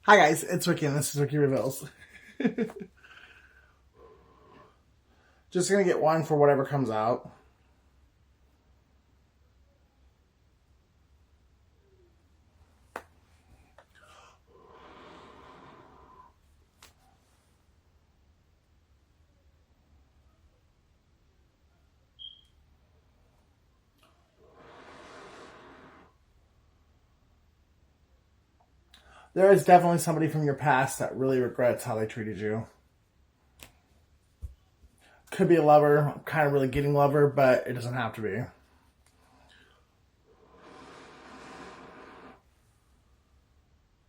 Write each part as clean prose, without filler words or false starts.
Hi guys, it's Ricky and this is Ricky Reveals. Just gonna get one for whatever comes out. There is definitely somebody from your past that really regrets how they treated you. Could be a lover, kind of really getting lover, but it doesn't have to be.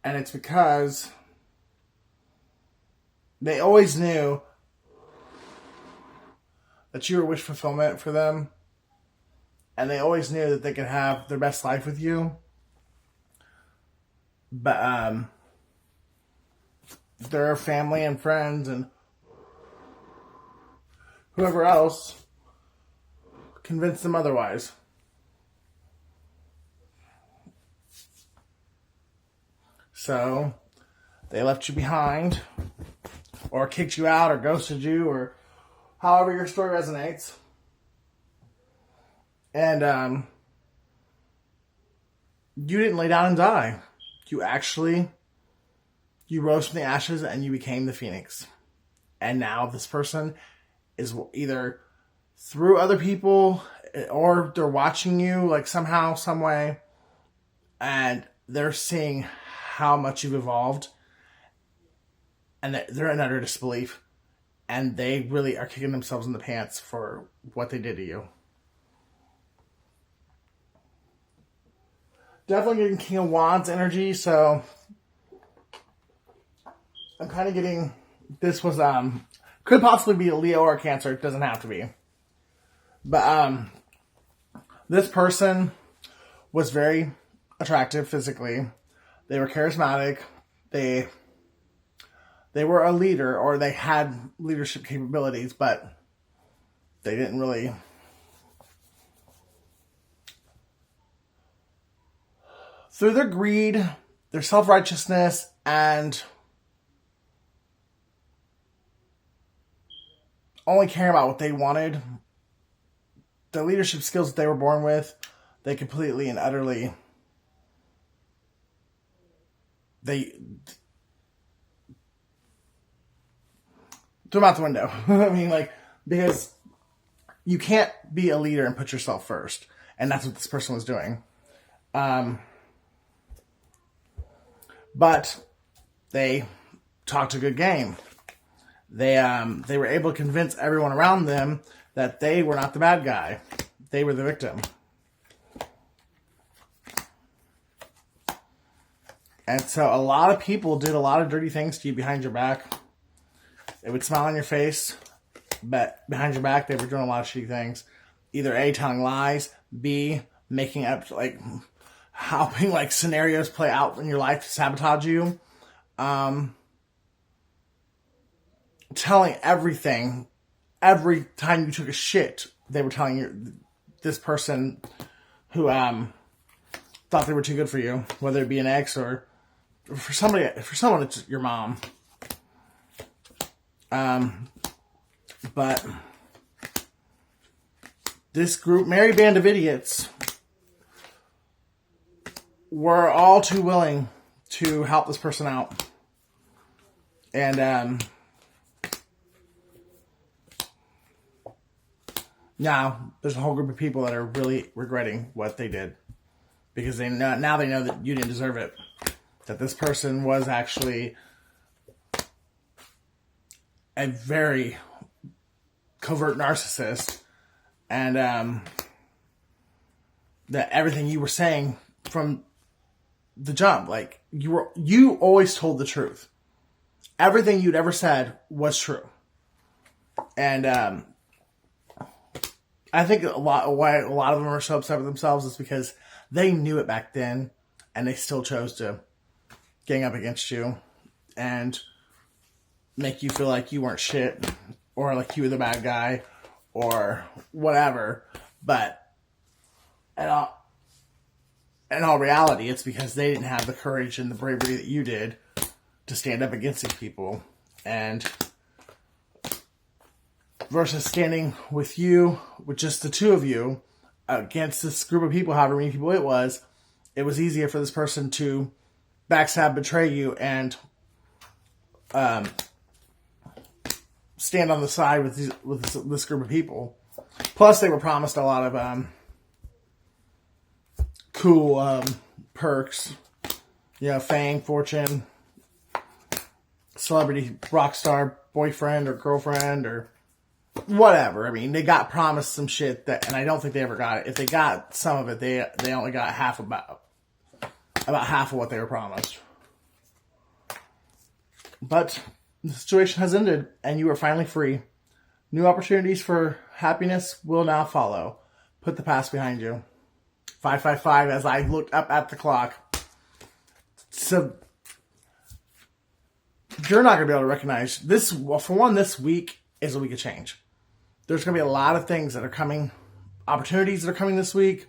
And it's because they always knew that you were wish fulfillment for them. And they always knew that they could have their best life with you. But their family and friends and whoever else convinced them otherwise. So they left you behind, or kicked you out, or ghosted you, or however your story resonates. And you didn't lay down and die. You rose from the ashes and you became the phoenix. And now this person is either through other people or they're watching you like somehow, some way, and they're seeing how much you've evolved, and they're in utter disbelief, and they really are kicking themselves in the pants for what they did to you. Definitely getting King of Wands energy, so I'm kind of getting, this was, could possibly be a Leo or a Cancer, it doesn't have to be. But, this person was very attractive physically. They were charismatic. They were a leader, or they had leadership capabilities, but they didn't really through their greed, their self-righteousness, and only caring about what they wanted, the leadership skills that they were born with, they completely and utterly, they threw them out the window. I mean, like, because you can't be a leader and put yourself first. And that's what this person was doing. But they talked a good game. They were able to convince everyone around them that they were not the bad guy. They were the victim. And so a lot of people did a lot of dirty things to you behind your back. They would smile on your face, but behind your back they were doing a lot of shitty things. Either A, telling lies, B, making up, like, helping like scenarios play out in your life to sabotage you. Telling everything. Every time you took a shit, they were telling you this person who thought they were too good for you, whether it be an ex or for someone it's your mom. But this group, merry band of idiots, were all too willing to help this person out. And now there's a whole group of people that are really regretting what they did, because now they know that you didn't deserve it. That this person was actually a very covert narcissist, and that everything you were saying from the jump, like, you always told the truth. Everything you'd ever said was true. And I think why a lot of them are so upset with themselves is because they knew it back then, and they still chose to gang up against you and make you feel like you weren't shit, or like you were the bad guy, or whatever. But in all reality, it's because they didn't have the courage and the bravery that you did to stand up against these people. And versus standing with you, with just the two of you, against this group of people, however many people it was easier for this person to backstab, betray you, and stand on the side with this group of people. Plus, they were promised a lot of cool perks, fame, fortune, celebrity, rock star boyfriend or girlfriend or whatever. I mean, they got promised some shit and I don't think they ever got it. If they got some of it, they only got about half of what they were promised. But the situation has ended, and you are finally free. New opportunities for happiness will now follow. Put the past behind you. 555 as I looked up at the clock. So, you're not going to be able to recognize this. Well, for one, this week is a week of change. There's going to be a lot of things that are coming, opportunities that are coming this week.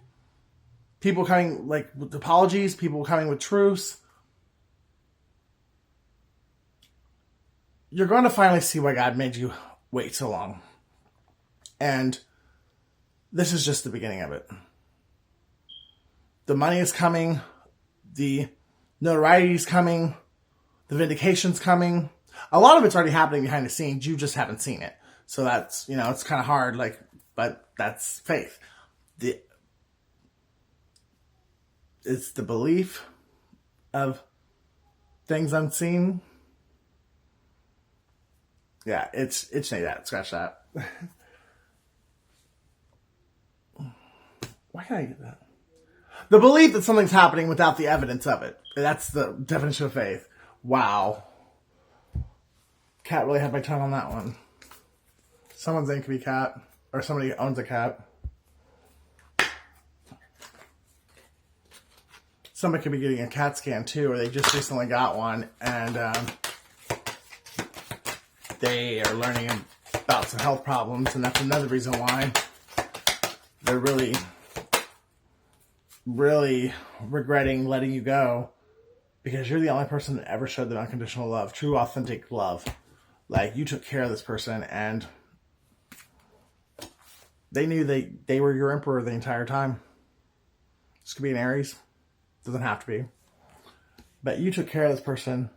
People coming with apologies, people coming with truths. You're going to finally see why God made you wait so long. And this is just the beginning of it. The money is coming. The notoriety is coming. The vindication's coming. A lot of it's already happening behind the scenes. You just haven't seen it. So that's, it's kind of hard, but that's faith. It's the belief of things unseen. Yeah, it's that. Scratch that. Why can't I get that? The belief that something's happening without the evidence of it. That's the definition of faith. Wow. Cat really had my tongue on that one. Someone's name could be Cat, or somebody owns a cat. Somebody could be getting a CAT scan too, or they just recently got one, and they are learning about some health problems, and that's another reason why they're really, really regretting letting you go, because you're the only person that ever showed them unconditional love, true, authentic love. You took care of this person, and they knew they were your emperor the entire time. This could be an Aries. Doesn't have to be. But you took care of this person.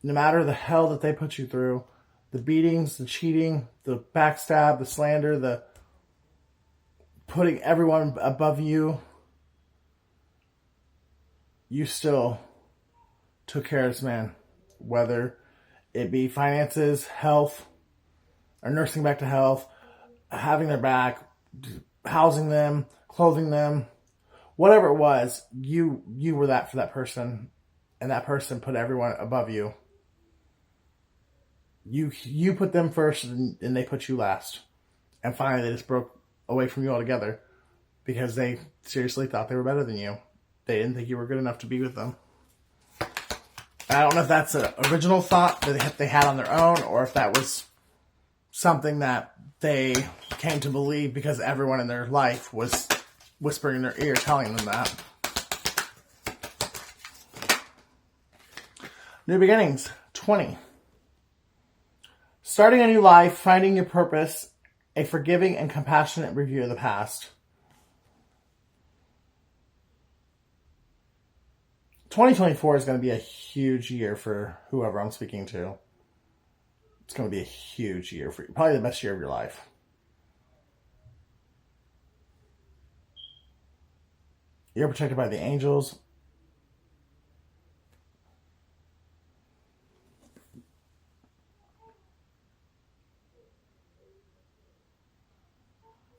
No matter the hell that they put you through, the beatings, the cheating, the backstab, the slander, the putting everyone above you, you still took care of this man. Whether it be finances, health, or nursing back to health, having their back, housing them, clothing them, whatever it was, you were that for that person, and that person put everyone above you. You put them first, and they put you last. And finally, they just broke away from you altogether because they seriously thought they were better than you. They didn't think you were good enough to be with them. I don't know if that's an original thought that they had on their own, or if that was something that they came to believe because everyone in their life was whispering in their ear, telling them that. New beginnings, 20. Starting a new life, finding your purpose, a forgiving and compassionate review of the past. 2024 is going to be a huge year for whoever I'm speaking to. It's going to be a huge year for you. Probably the best year of your life. You're protected by the angels.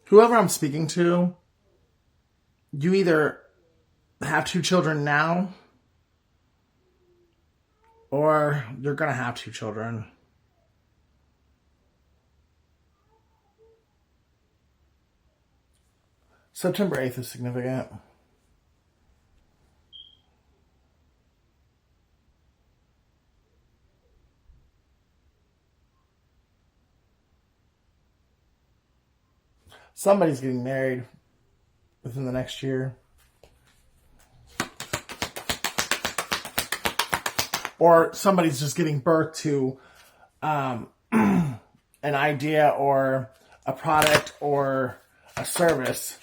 Whoever I'm speaking to, you either have 2 children now, or you're going to have 2 children. September 8th is significant. Somebody's getting married within the next year. or somebody's just giving birth to an idea or a product or a service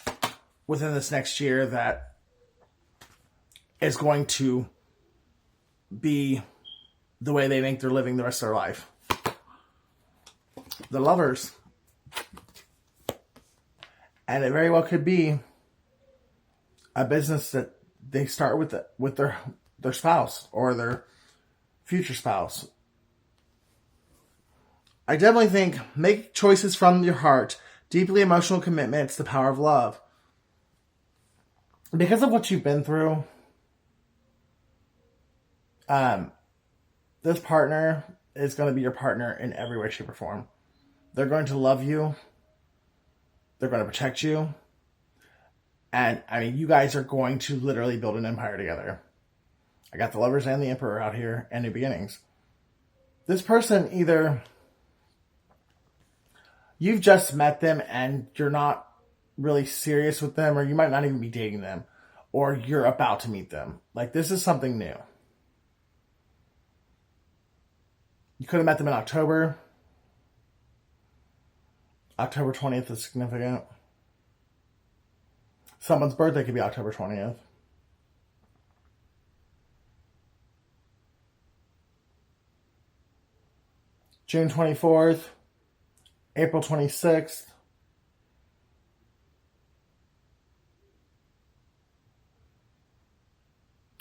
within this next year that is going to be the way they think they're living the rest of their life. The Lovers. And it very well could be a business that they start with their spouse or their future spouse. I definitely think make choices from your heart. Deeply emotional commitment. It's the power of love. Because of what you've been through, this partner is going to be your partner in every way, shape, or form. They're going to love you. They're going to protect you. And, I mean, you guys are going to literally build an empire together. I got the Lovers and the Emperor out here, and New Beginnings. This person, either you've just met them and you're not really serious with them, or you might not even be dating them, or you're about to meet them. Like, this is something new. You could have met them in October. October 20th is significant. Someone's birthday could be October 20th. June 24th. April 26th.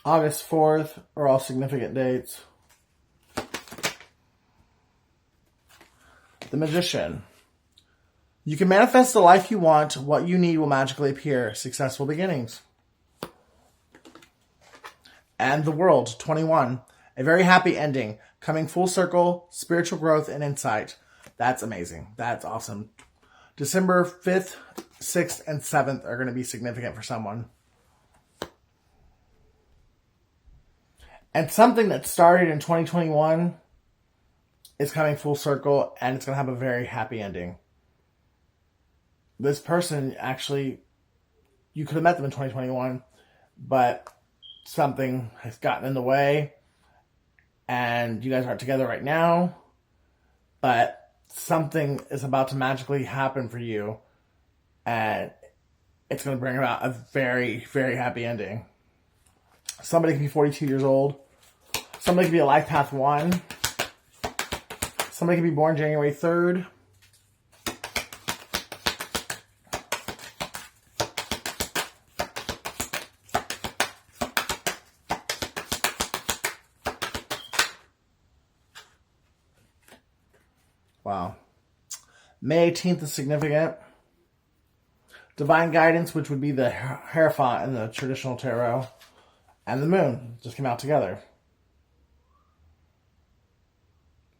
August 4th are all significant dates. The Magician. You can manifest the life you want. What you need will magically appear. Successful beginnings. And the World. 21. A very happy ending. Coming full circle. Spiritual growth and insight. That's amazing. That's awesome. December 5th, 6th, and 7th are going to be significant for someone. And something that started in 2021 is coming full circle, and it's going to have a very happy ending. This person, actually, you could have met them in 2021, but something has gotten in the way, and you guys aren't together right now, but something is about to magically happen for you, and it's going to bring about a very, very happy ending. Somebody can be 42 years old. Somebody can be a life path 1. Somebody can be born January 3rd. Wow. May 18th is significant. Divine Guidance, which would be the Hierophant in the traditional tarot, and the Moon just came out together.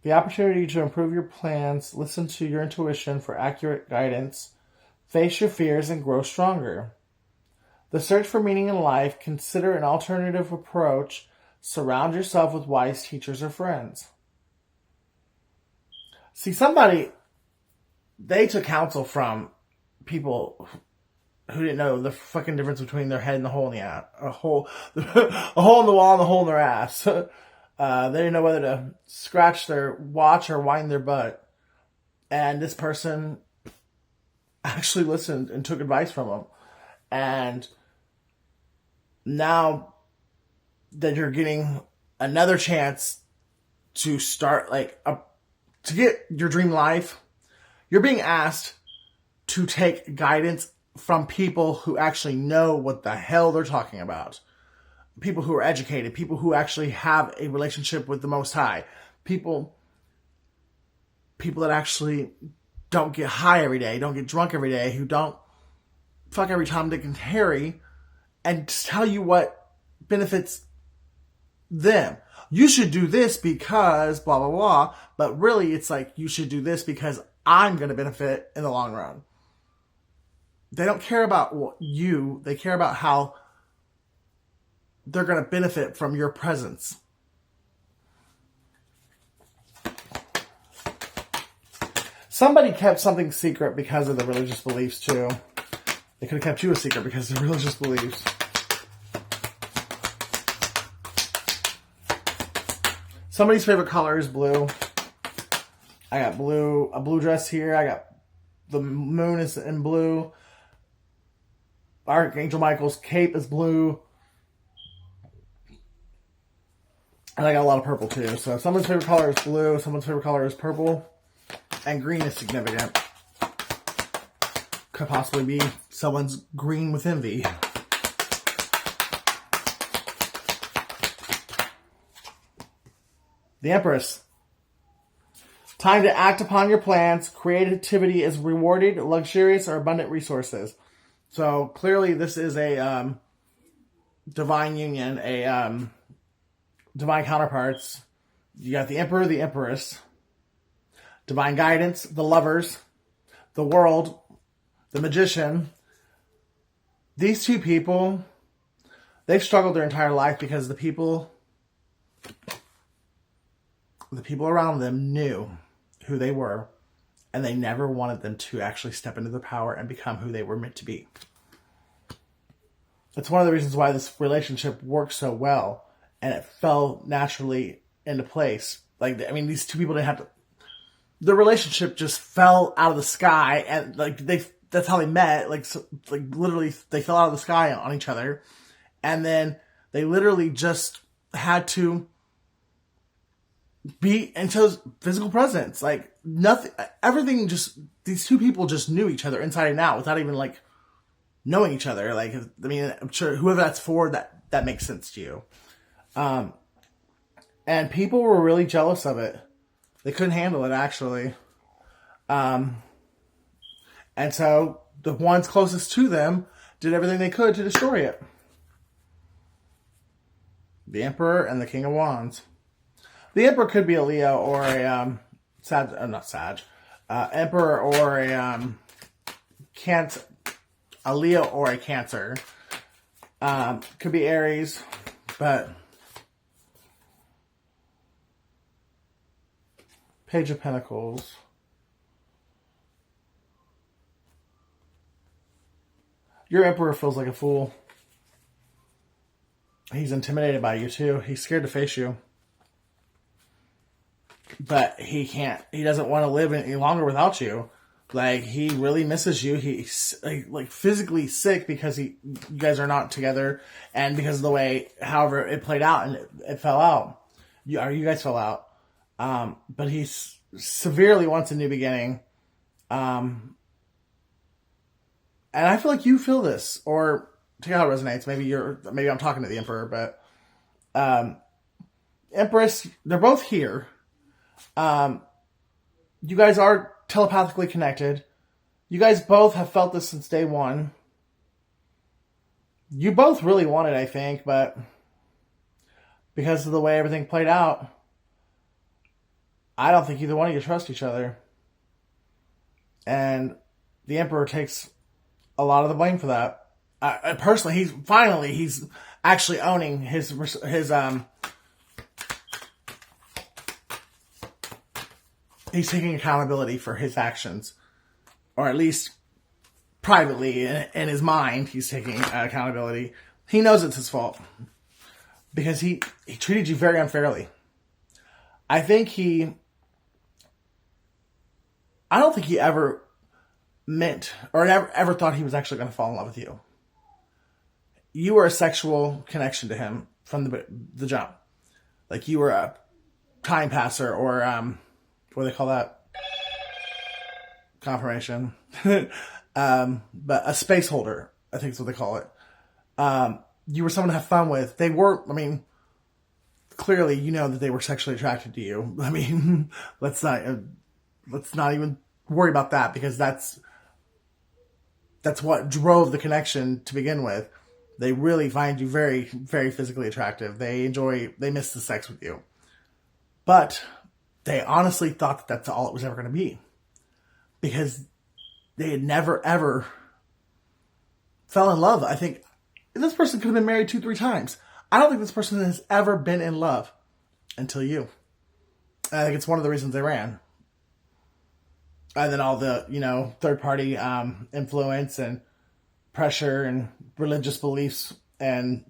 The opportunity to improve your plans, listen to your intuition for accurate guidance, face your fears, and grow stronger. The search for meaning in life, consider an alternative approach, surround yourself with wise teachers or friends. See, they took counsel from people who didn't know the fucking difference between their head and the hole in the ass. A hole in the wall and the hole in their ass. They didn't know whether to scratch their watch or wind their butt. And this person actually listened and took advice from them. And now that you're getting another chance to start, to get your dream life, you're being asked to take guidance from people who actually know what the hell they're talking about. People who are educated, people who actually have a relationship with the Most High, people that actually don't get high every day, don't get drunk every day, who don't fuck every Tom, Dick, and Harry, and tell you what benefits them. You should do this because blah, blah, blah, but really it's like, you should do this because I'm going to benefit in the long run. They don't care about you, they care about how they're going to benefit from your presence. Somebody kept something secret because of the religious beliefs too. They could have kept you a secret because of the religious beliefs. Somebody's favorite color is blue. I got blue, a blue dress here. I got the moon is in blue. Archangel Michael's cape is blue. And I got a lot of purple too. So someone's favorite color is blue. Someone's favorite color is purple. And green is significant. Could possibly be someone's green with envy. The Empress. Time to act upon your plans. Creativity is rewarded. Luxurious or abundant resources. So clearly this is a divine union, a divine counterparts. You got the Emperor, the Empress. Divine guidance, the lovers, the world, the magician. These two people, they've struggled their entire life because the people around them knew who they were, and they never wanted them to actually step into their power and become who they were meant to be. It's one of the reasons why this relationship worked so well, and it fell naturally into place. Like, I mean, these two people didn't have to. The relationship just fell out of the sky, and that's how they met. Literally, they fell out of the sky on each other, and then they literally just had to be into physical presence. Like, nothing, everything just, these two people just knew each other inside and out without even knowing each other. Like, I mean, I'm sure whoever that's for, that makes sense to you. And people were really jealous of it. They couldn't handle it, actually. And so the ones closest to them did everything they could to destroy it. The Emperor and the King of Wands. The Emperor could be a Leo or a Emperor or a Cancer, a Leo or a Cancer. Could be Aries, but Page of Pentacles. Your Emperor feels like a fool. He's intimidated by you too. He's scared to face you. But he doesn't want to live any longer without you. Like, he really misses you. He's like physically sick because you guys are not together, and because of the way, however, it played out and it fell out. You guys fell out. But he severely wants a new beginning. And I feel like you feel this, or take how it resonates. Maybe I'm talking to the Emperor, but Empress, they're both here. You guys are telepathically connected. You guys both have felt this since day one. You both really want it, I think, but because of the way everything played out, I don't think either one of you trust each other. And the Emperor takes a lot of the blame for that. Personally, he's actually owning his he's taking accountability for his actions, or at least privately in his mind, he's taking accountability. He knows it's his fault because he treated you very unfairly. I don't think he ever meant or ever thought he was actually going to fall in love with you. You were a sexual connection to him from the jump. Like, you were a time passer, or what do they call that? Confirmation. But a space holder, I think is what they call it. You were someone to have fun with. They were, I mean, clearly you know that they were sexually attracted to you. I mean, let's not even worry about that, because that's what drove the connection to begin with. They really find you very, very physically attractive. They miss the sex with you. But they honestly thought that that's all it was ever going to be. Because they had never, ever fell in love. I think this person could have been married 2-3 times. I don't think this person has ever been in love until you. And I think it's one of the reasons they ran. And then all the, third-party influence and pressure and religious beliefs and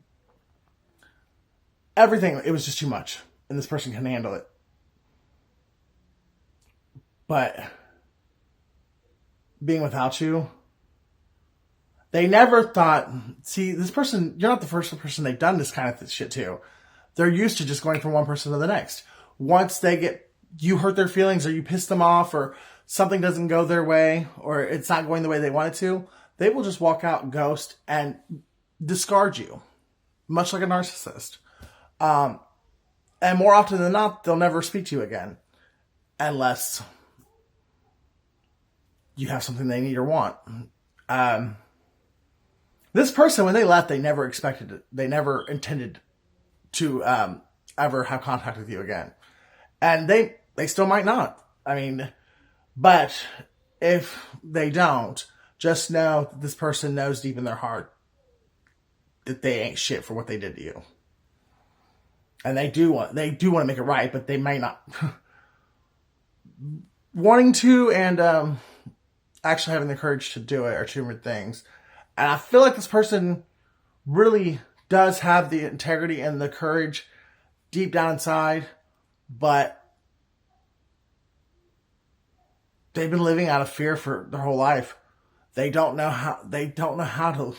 everything. It was just too much. and this person can handle it. But being without you, they never thought, see, this person, you're not the first person they've done this kind of shit to. They're used to just going from one person to the next. Once you hurt their feelings, or you piss them off, or something doesn't go their way, or it's not going the way they want it to, they will just walk out, ghost, and discard you. Much like a narcissist. And more often than not, they'll never speak to you again. Unless you have something they need or want. This person, when they left, they never expected it. They never intended to ever have contact with you again. And they still might not. I mean, but if they don't, just know that this person knows deep in their heart that they ain't shit for what they did to you. And they do want to make it right, but they may not. Wanting to, and actually having the courage to do it are two different things. And I feel like this person really does have the integrity and the courage deep down inside, but they've been living out of fear for their whole life. They don't know how to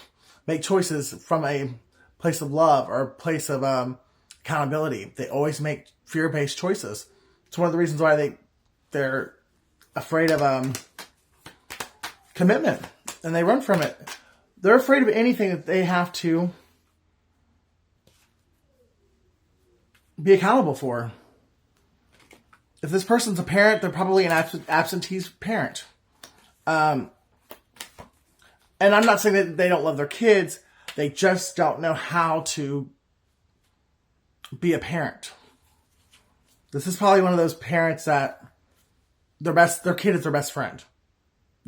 make choices from a place of love or a place of accountability. They always make fear-based choices. It's one of the reasons why they're afraid of commitment, and they run from it. They're afraid of anything that they have to be accountable for. If this person's a parent, they're probably an absentee parent. And I'm not saying that they don't love their kids. They just don't know how to be a parent. This is probably one of those parents that their kid is their best friend.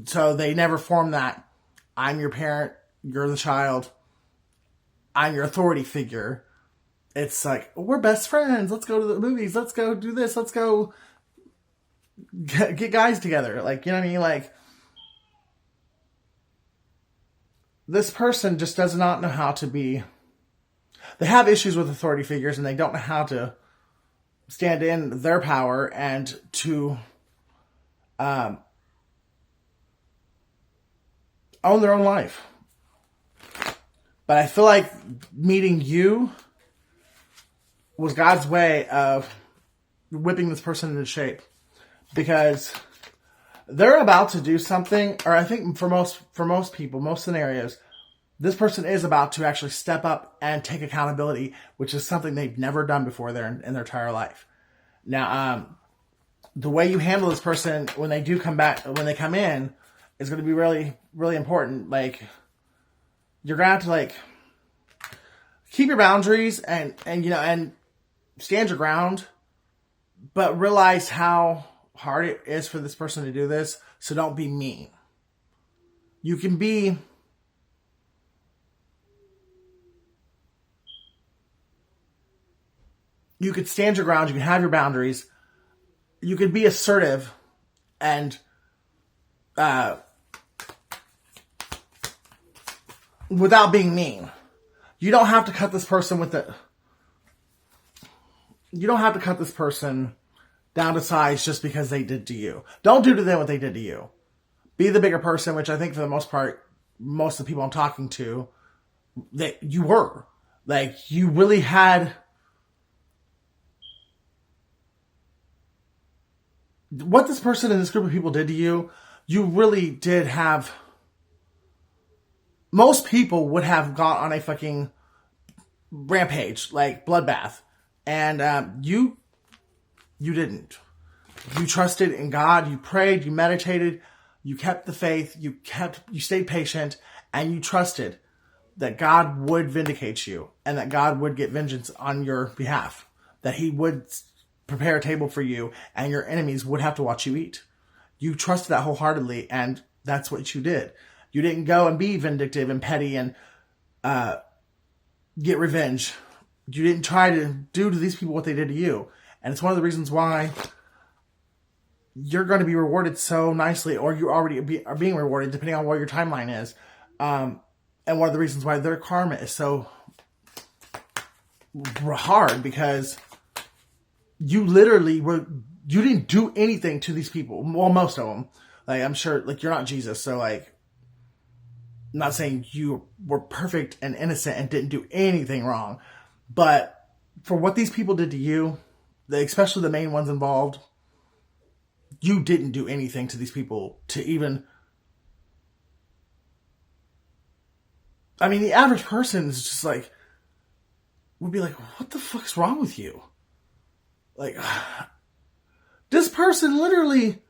So they never form that, I'm your parent, you're the child, I'm your authority figure. It's like, we're best friends, let's go to the movies, let's go do this, let's go get guys together. Like, you know what I mean? Like, this person just does not know how to be. They have issues with authority figures, and they don't know how to stand in their power and to own their own life. But I feel like meeting you was God's way of whipping this person into shape, because they're about to do something, or I think for most people, most scenarios, this person is about to actually step up and take accountability, which is something they've never done before in their entire life. Now, the way you handle this person when they do come back, when they come in, is going to be really, really important. Like, you're going to have to, like, keep your boundaries and stand your ground, but realize how hard it is for this person to do this. So don't be mean. You could stand your ground. You can have your boundaries. You could be assertive and without being mean. You don't have to cut this person down to size just because they did to you. Don't do to them what they did to you. Be the bigger person, which I think for the most part, most of the people I'm talking to, that you were. Like, you really had what this person and this group of people did to you. You really did have. Most people would have gone on a fucking rampage, like bloodbath, and you didn't. You trusted in God. You prayed. You meditated. You kept the faith. You stayed patient, and you trusted that God would vindicate you and that God would get vengeance on your behalf. That He would prepare a table for you, and your enemies would have to watch you eat. You trusted that wholeheartedly, and that's what you did. You didn't go and be vindictive and petty and get revenge. You didn't try to do to these people what they did to you. And it's one of the reasons why you're going to be rewarded so nicely, or you already are being rewarded, depending on what your timeline is. And one of the reasons why their karma is so hard, because you literally you didn't do anything to these people. Well, most of them. Like, I'm sure, like, you're not Jesus, so, like, I'm not saying you were perfect and innocent and didn't do anything wrong. But for what these people did to you, especially the main ones involved, you didn't do anything to these people to even... I mean, the average person is just like, would be like, what the fuck's wrong with you? Like, this person literally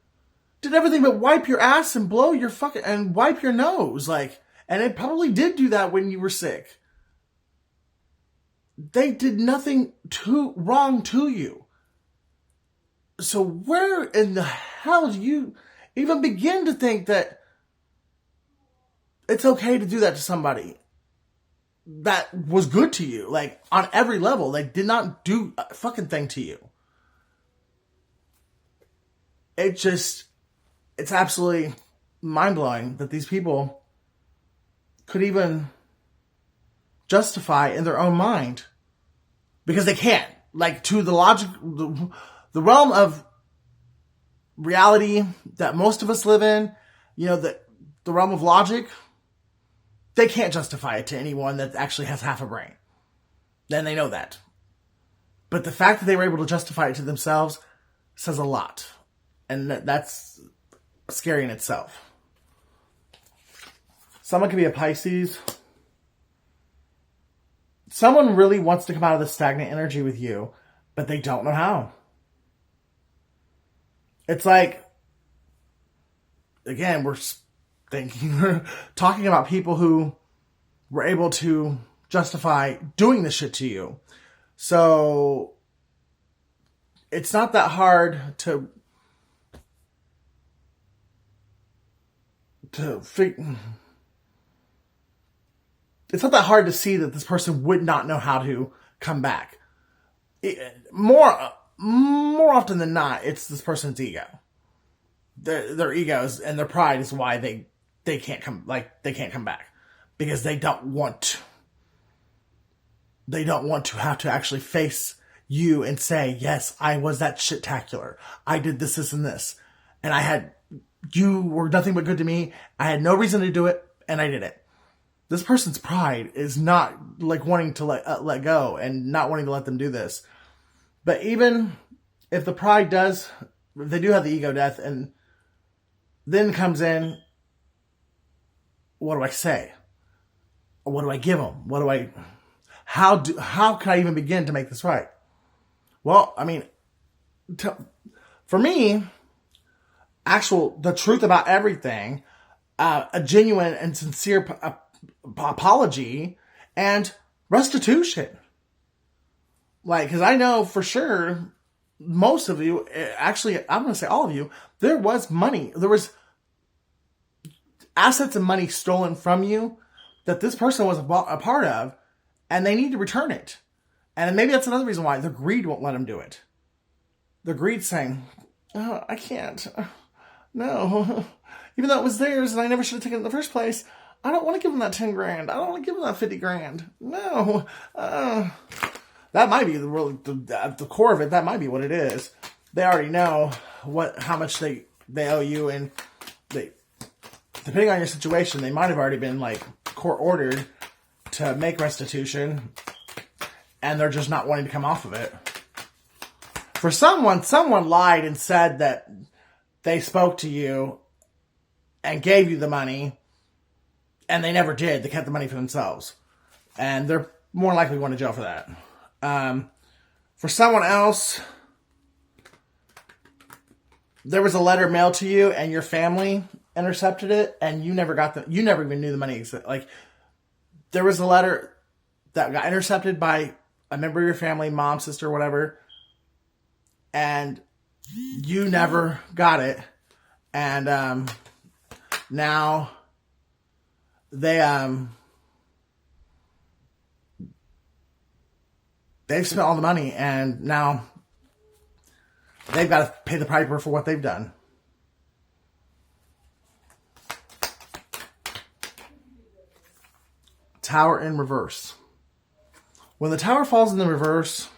did everything but wipe your ass and blow your fucking, and wipe your nose. Like, and it probably did do that when you were sick. They did nothing wrong to you. So where in the hell do you even begin to think that it's okay to do that to somebody that was good to you? Like, on every level, they did not do a fucking thing to you. It's absolutely mind-blowing that these people could even justify in their own mind, because they can't. Like, to the logic, the realm of reality that most of us live in, you know, the realm of logic, they can't justify it to anyone that actually has half a brain. Then they know that. But the fact that they were able to justify it to themselves says a lot. And that's scary in itself. Someone could be a Pisces. Someone really wants to come out of the stagnant energy with you, but they don't know how. It's like, again, we're talking about people who were able to justify doing this shit to you. So it's not that hard to figure. It's not that hard to see that this person would not know how to come back. More often than not, it's this person's ego. Their egos and their pride is why they can't come back, because they don't want to have to actually face you and say, yes, I was that shit-tacular. I did this, this, and this, and you were nothing but good to me. I had no reason to do it, and I did it. This person's pride is not like wanting to let go and not wanting to let them do this. But even if the pride if they do have the ego death, and then comes in, what do I say? What do I give them? How can I even begin to make this right? Well, I mean, for me, the truth about everything, a genuine and sincere apology, and restitution. Like, because I know for sure, most of you, actually, I'm going to say all of you, there was money. There was assets and money stolen from you that this person was a part of, and they need to return it. And maybe that's another reason why their greed won't let them do it. Their greed's saying, oh, I can't. No. Even though it was theirs and I never should have taken it in the first place, I don't want to give them that 10 grand. I don't want to give them that 50 grand. No. That might be the core of it. That might be what it is. They already know how much they owe you, and depending on your situation, they might have already been like court ordered to make restitution, and they're just not wanting to come off of it. For someone lied and said that they spoke to you and gave you the money, and they never did. They kept the money for themselves, and they're more likely going to jail for that. For someone else, there was a letter mailed to you and your family intercepted it, and you never even knew the money existed. Like, there was a letter that got intercepted by a member of your family, mom, sister, whatever, and you never got it. And, now they've spent all the money, and now they've got to pay the piper for what they've done. Tower in reverse. When the tower falls in the reverse,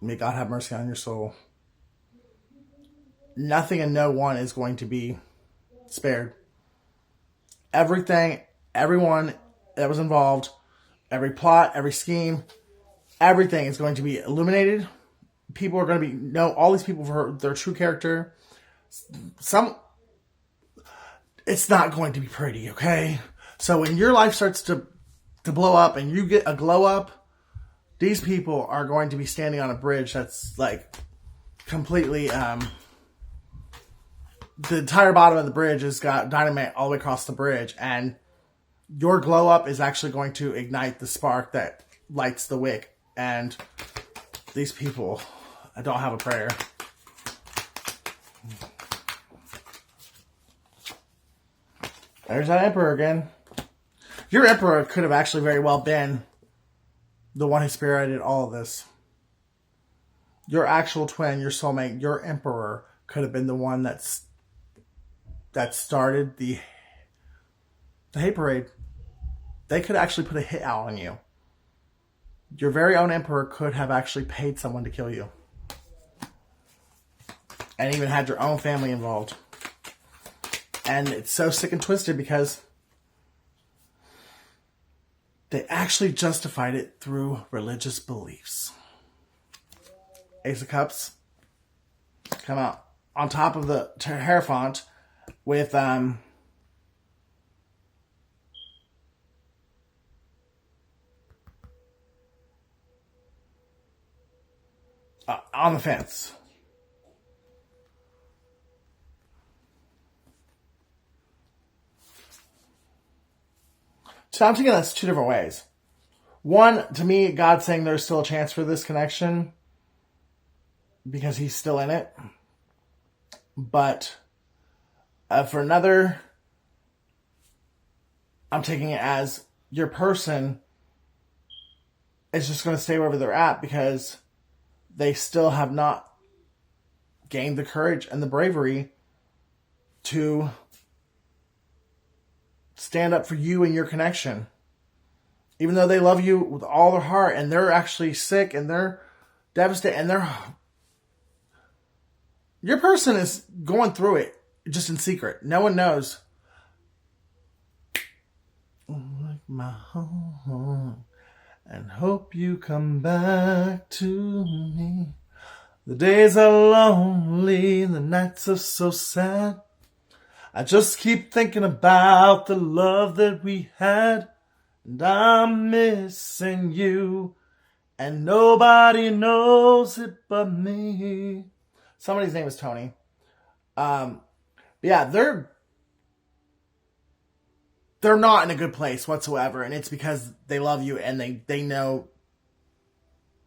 May God have mercy on your soul. Nothing and no one is going to be spared. Everything, everyone that was involved, every plot, every scheme, everything is going to be illuminated. People are going to know all these people for their true character. It's not going to be pretty, okay? So when your life starts to blow up and you get a glow up, these people are going to be standing on a bridge that's like completely, the entire bottom of the bridge has got dynamite all the way across the bridge, and your glow up is actually going to ignite the spark that lights the wick. And these people, I don't have a prayer. There's that Emperor again. Your Emperor could have actually very well been the one who spearheaded all of this. Your actual twin, your soulmate, your Emperor could have been the one that started the hate parade. They could actually put a hit out on you. Your very own Emperor could have actually paid someone to kill you. And even had your own family involved. And it's so sick and twisted because they actually justified it through religious beliefs. Ace of Cups come out on top of the Hierophant with on the fence. So I'm taking this two different ways. One, to me, God's saying there's still a chance for this connection because he's still in it. But for another, I'm taking it as your person is just going to stay wherever they're at because they still have not gained the courage and the bravery to stand up for you and your connection. Even though they love you with all their heart and they're actually sick and they're devastated and your person is going through it just in secret. No one knows. Like my home and hope you come back to me. The days are lonely, the nights are so sad. I just keep thinking about the love that we had, and I'm missing you, and nobody knows it but me. Somebody's name is Tony. Yeah, they're not in a good place whatsoever, and it's because they love you and they know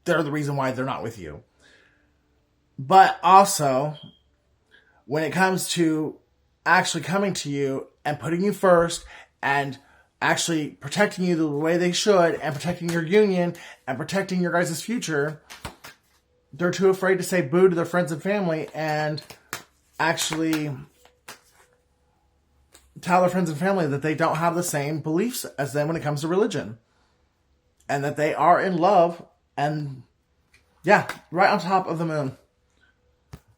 they're the reason why they're not with you. But also, when it comes to actually coming to you and putting you first and actually protecting you the way they should and protecting your union and protecting your guys' future, they're too afraid to say boo to their friends and family and actually tell their friends and family that they don't have the same beliefs as them when it comes to religion. And that they are in love and, yeah, right on top of the moon.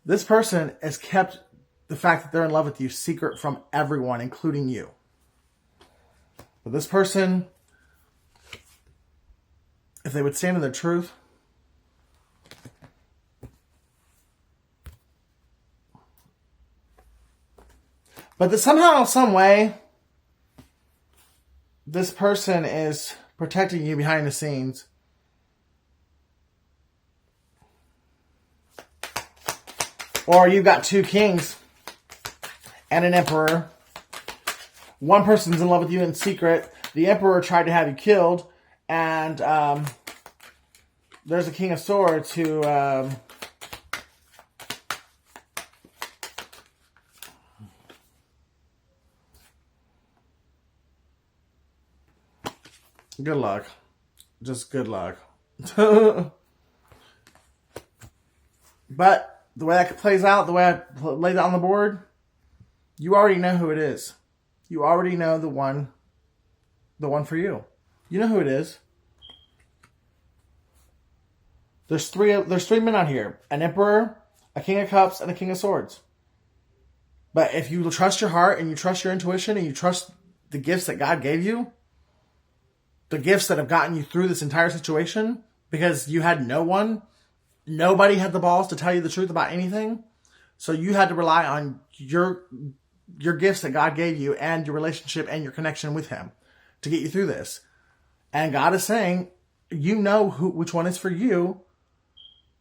This person has kept the fact that they're in love with you secret from everyone, including you. But this person, if they would stand in their truth, but that somehow, some way, this person is protecting you behind the scenes. Or you've got two kings and an emperor. One person's in love with you in secret. The emperor tried to have you killed. And there's a king of swords who... good luck. Just good luck. But the way that plays out, the way I laid it on the board, you already know who it is. You already know the one for you. You know who it is. There's three men out here: an emperor, a king of cups, and a king of swords. But if you trust your heart and you trust your intuition and you trust the gifts that God gave you, the gifts that have gotten you through this entire situation, because you had nobody had the balls to tell you the truth about anything. So you had to rely on your gifts that God gave you and your relationship and your connection with Him to get you through this. And God is saying, you know which one is for you.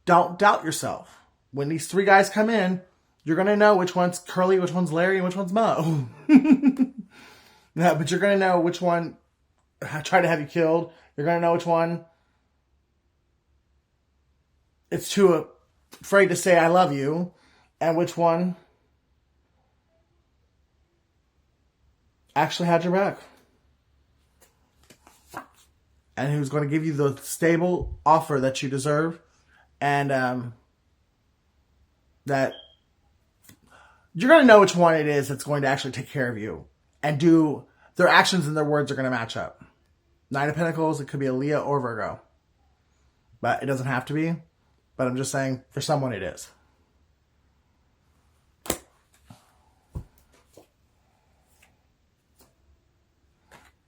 Don't doubt yourself. When these three guys come in, you're going to know which one's Curly, which one's Larry, and which one's Mo. No, but you're going to know which one tried to have you killed. You're going to know which one it's too afraid to say I love you, and which one actually had your back. And who's going to give you the stable offer that you deserve, and that you're going to know which one it is that's going to actually take care of you and do their actions and their words are going to match up. Nine of Pentacles, it could be a Leo or Virgo. But it doesn't have to be. But I'm just saying, for someone it is.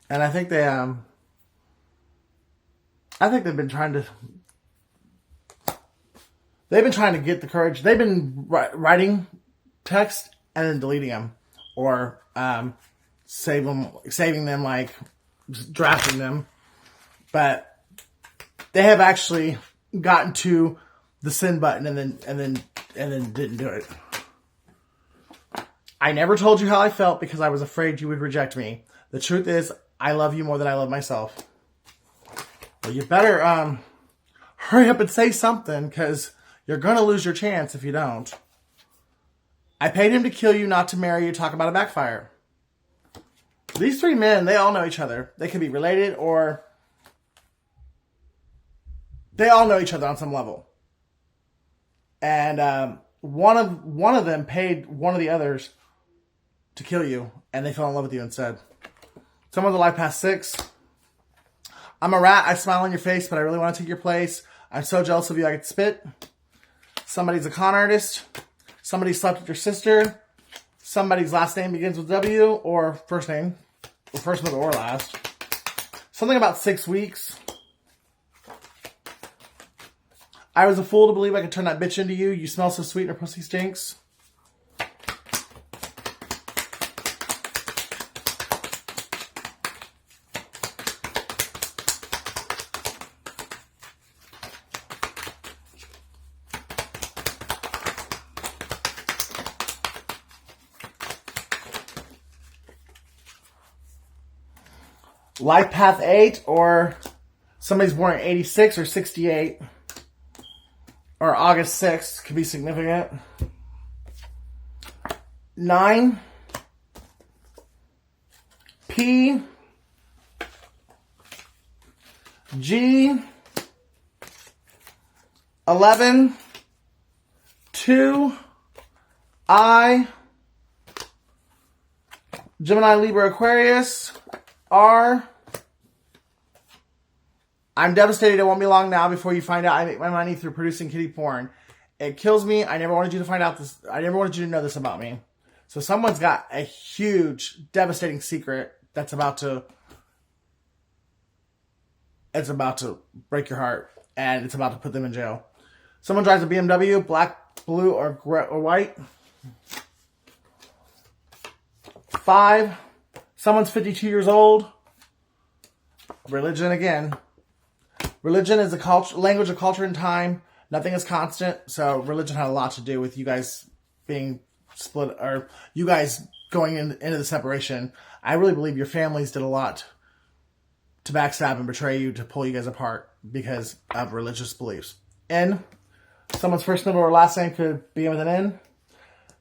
And I think they've been trying to get the courage. They've been writing text and then deleting them, or saving them, like drafting them. But they have actually gotten to the send button and then didn't do it. I never told you how I felt because I was afraid you would reject me. The truth is, I love you more than I love myself. Well, you better hurry up and say something, because you're going to lose your chance if you don't. I paid him to kill you, not to marry you. Talk about a backfire. These three men, they all know each other. They could be related, or they all know each other on some level. And one of them paid one of the others to kill you, and they fell in love with you instead. Someone's a life past 6. I'm a rat. I smile on your face, but I really want to take your place. I'm so jealous of you I could spit. Somebody's a con artist. Somebody slept with your sister. Somebody's last name begins with W, or first name, or first, middle, or last. Something about 6 weeks. I was a fool to believe I could turn that bitch into you. You smell so sweet and her pussy stinks. Life path 8, or somebody's born in 86 or 68. Or August 6th could be significant. 9. P. G. 11. 2. I. Gemini, Libra, Aquarius. R. I'm devastated. It won't be long now before you find out I make my money through producing kitty porn. It kills me. I never wanted you to find out this. I never wanted you to know this about me. So someone's got a huge, devastating secret that's about to break your heart, and it's about to put them in jail. Someone drives a BMW, black, blue, or white. 5. Someone's 52 years old. Religion again. Religion is a language of culture and time. Nothing is constant. So religion had a lot to do with you guys being split, or you guys going into the separation. I really believe your families did a lot to backstab and betray you, to pull you guys apart because of religious beliefs. N. Someone's first, middle, or last name could begin with an N.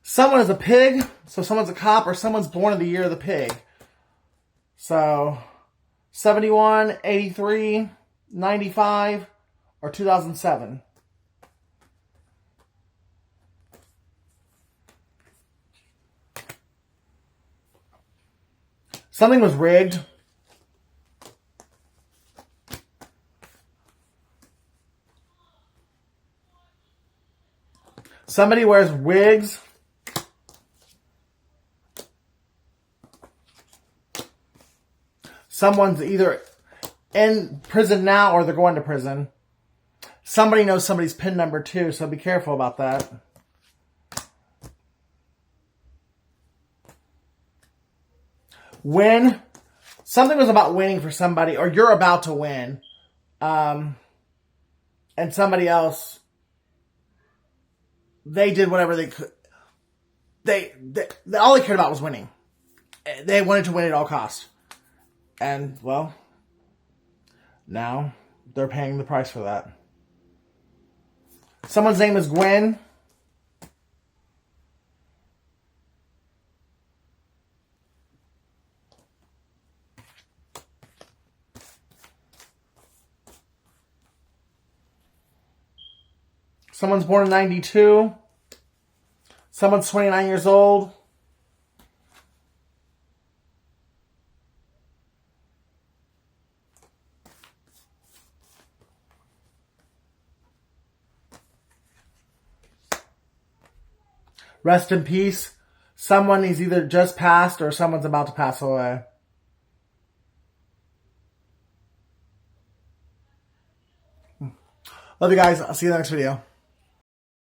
Someone is a pig. So someone's a cop, or someone's born in the year of the pig. So 71, 83, 95, or 2007. Something was rigged. Somebody wears wigs. Someone's either in prison now or they're going to prison. Somebody knows somebody's PIN number too, so be careful about that. Win. Something was about winning for somebody, or you're about to win. And somebody else, they did whatever they could. They all they cared about was winning. They wanted to win at all costs. And, well, now they're paying the price for that. Someone's name is Gwen. Someone's born in 92. Someone's 29 years old. Rest in peace. Someone is either just passed or someone's about to pass away. Love you guys. I'll see you in the next video.